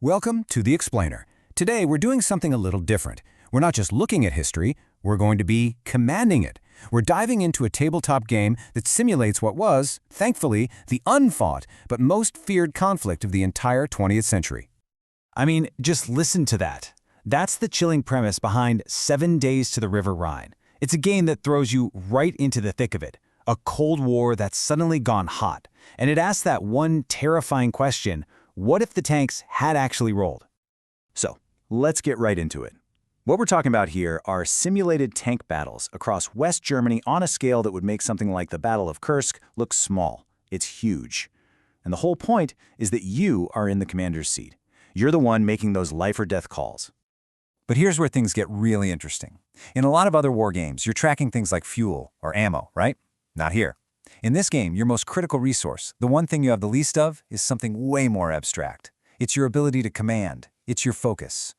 Welcome to The Explainer. Today we're doing something a little different. We're not just looking at history, we're going to be commanding it. We're diving into a tabletop game that simulates what was, thankfully, the unfought but most feared conflict of the entire 20th century. I mean, just listen to that. That's the chilling premise behind 7 Days to the River Rhine. It's a game that throws you right into the thick of it, a Cold War that's suddenly gone hot. And it asks that one terrifying question: what if the tanks had actually rolled? So, let's get right into it. What we're talking about here are simulated tank battles across West Germany on a scale that would make something like the Battle of Kursk look small. It's huge. And the whole point is that you are in the commander's seat. You're the one making those life or death calls. But here's where things get really interesting. In a lot of other war games, you're tracking things like fuel or ammo, right? Not here. In this game, your most critical resource, the one thing you have the least of, is something way more abstract. It's your ability to command. It's your focus.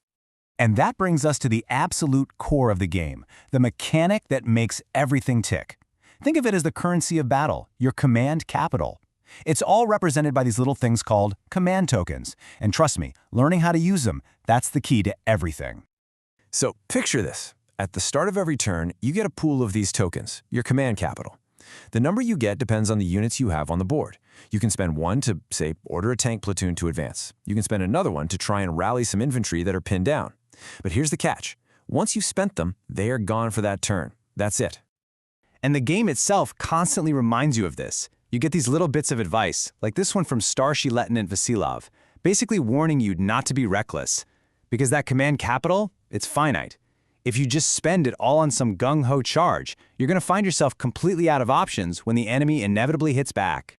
And that brings us to the absolute core of the game, the mechanic that makes everything tick. Think of it as the currency of battle, your command capital. It's all represented by these little things called command tokens. And trust me, learning how to use them, that's the key to everything. So picture this. At the start of every turn, you get a pool of these tokens, your command capital. The number you get depends on the units you have on the board. You can spend one to, say, order a tank platoon to advance. You can spend another one to try and rally some infantry that are pinned down. But here's the catch. Once you've spent them, they are gone for that turn. That's it. And the game itself constantly reminds you of this. You get these little bits of advice, like this one from Starship Lieutenant Vasilov, basically warning you not to be reckless. Because that command capital, it's finite. If you just spend it all on some gung-ho charge, you're going to find yourself completely out of options when the enemy inevitably hits back.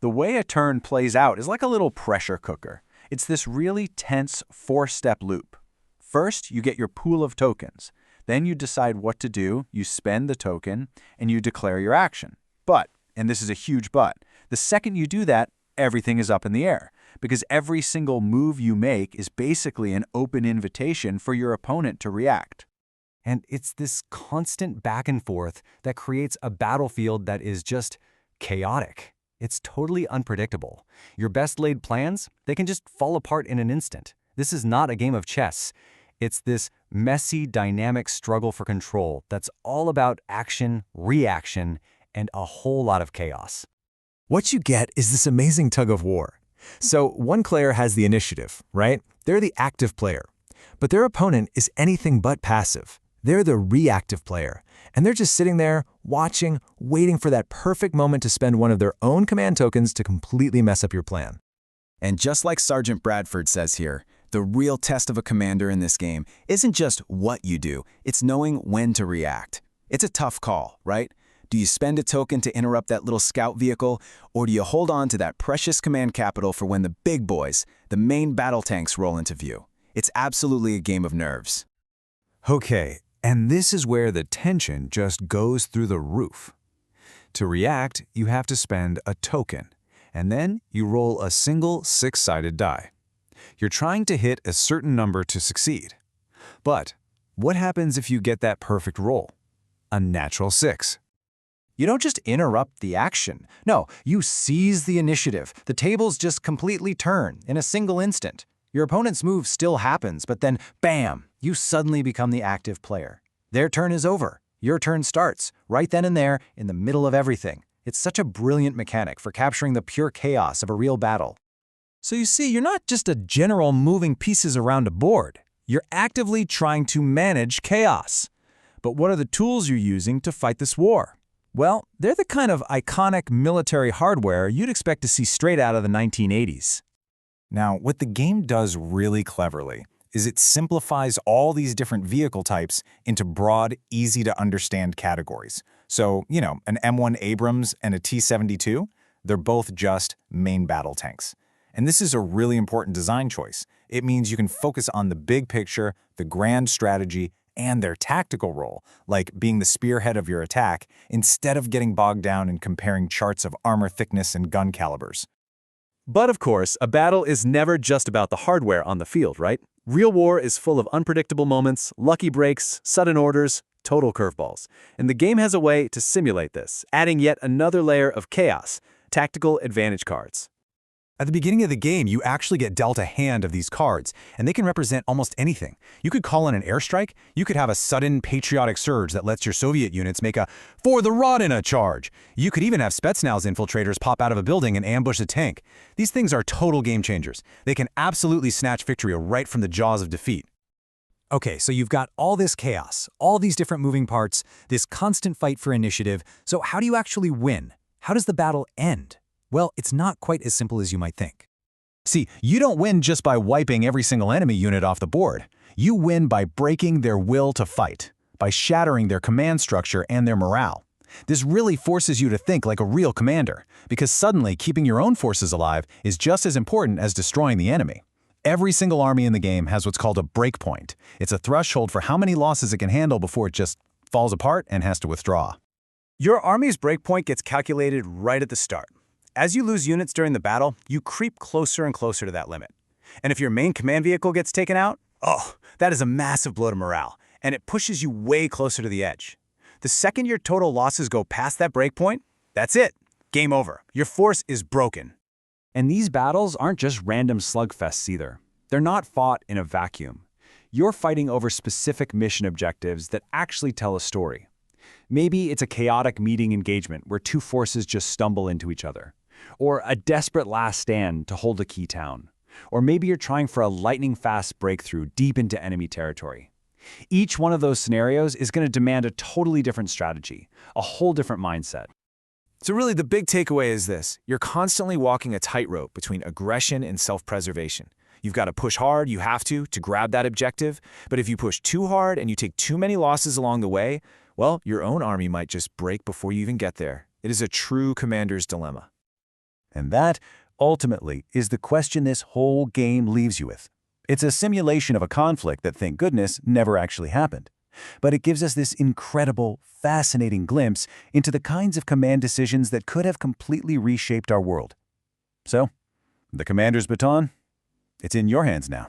The way a turn plays out is like a little pressure cooker. It's this really tense four-step loop. First, you get your pool of tokens. Then you decide what to do, you spend the token, and you declare your action. But, and this is a huge but, the second you do that, everything is up in the air, because every single move you make is basically an open invitation for your opponent to react. And it's this constant back and forth that creates a battlefield that is just chaotic. It's totally unpredictable. Your best laid plans, they can just fall apart in an instant. This is not a game of chess. It's this messy, dynamic struggle for control that's all about action, reaction, and a whole lot of chaos. What you get is this amazing tug of war. So one player has the initiative, right? They're the active player. But their opponent is anything but passive. They're the reactive player, and they're just sitting there, watching, waiting for that perfect moment to spend one of their own command tokens to completely mess up your plan. And just like Sergeant Bradford says here, the real test of a commander in this game isn't just what you do, it's knowing when to react. It's a tough call, right? Do you spend a token to interrupt that little scout vehicle, or do you hold on to that precious command capital for when the big boys, the main battle tanks, roll into view? It's absolutely a game of nerves. Okay, and this is where the tension just goes through the roof. To react, you have to spend a token, and then you roll a single six-sided die. You're trying to hit a certain number to succeed. But what happens if you get that perfect roll? A natural 6. You don't just interrupt the action. No, you seize the initiative. The tables just completely turn in a single instant. Your opponent's move still happens, but then, bam, you suddenly become the active player. Their turn is over. Your turn starts, right then and there, in the middle of everything. It's such a brilliant mechanic for capturing the pure chaos of a real battle. So you see, you're not just a general moving pieces around a board. You're actively trying to manage chaos. But what are the tools you're using to fight this war? Well, they're the kind of iconic military hardware you'd expect to see straight out of the 1980s. Now, what the game does really cleverly is it simplifies all these different vehicle types into broad, easy-to-understand categories. So, an M1 Abrams and a T-72, they're both just main battle tanks. And this is a really important design choice. It means you can focus on the big picture, the grand strategy, and their tactical role, like being the spearhead of your attack, instead of getting bogged down in comparing charts of armor thickness and gun calibers. But of course, a battle is never just about the hardware on the field, right? Real war is full of unpredictable moments, lucky breaks, sudden orders, total curveballs. And the game has a way to simulate this, adding yet another layer of chaos, tactical advantage cards. At the beginning of the game, you actually get dealt a hand of these cards, and they can represent almost anything. You could call in an airstrike, you could have a sudden patriotic surge that lets your Soviet units make a "for the Rodina" charge. You could even have Spetsnaz infiltrators pop out of a building and ambush a tank. These things are total game changers. They can absolutely snatch victory right from the jaws of defeat. Okay, so you've got all this chaos, all these different moving parts, this constant fight for initiative. So how do you actually win? How does the battle end? Well, it's not quite as simple as you might think. See, you don't win just by wiping every single enemy unit off the board. You win by breaking their will to fight, by shattering their command structure and their morale. This really forces you to think like a real commander, because suddenly keeping your own forces alive is just as important as destroying the enemy. Every single army in the game has what's called a breakpoint. It's a threshold for how many losses it can handle before it just falls apart and has to withdraw. Your army's breakpoint gets calculated right at the start. As you lose units during the battle, you creep closer and closer to that limit. And if your main command vehicle gets taken out, that is a massive blow to morale, and it pushes you way closer to the edge. The second your total losses go past that breakpoint, that's it. Game over. Your force is broken. And these battles aren't just random slugfests either. They're not fought in a vacuum. You're fighting over specific mission objectives that actually tell a story. Maybe it's a chaotic meeting engagement where two forces just stumble into each other. Or a desperate last stand to hold a key town. Or maybe you're trying for a lightning-fast breakthrough deep into enemy territory. Each one of those scenarios is going to demand a totally different strategy, a whole different mindset. So really, the big takeaway is this. You're constantly walking a tightrope between aggression and self-preservation. You've got to push hard, you have to grab that objective. But if you push too hard and you take too many losses along the way, well, your own army might just break before you even get there. It is a true commander's dilemma. And that, ultimately, is the question this whole game leaves you with. It's a simulation of a conflict that, thank goodness, never actually happened. But it gives us this incredible, fascinating glimpse into the kinds of command decisions that could have completely reshaped our world. So, the commander's baton, it's in your hands now.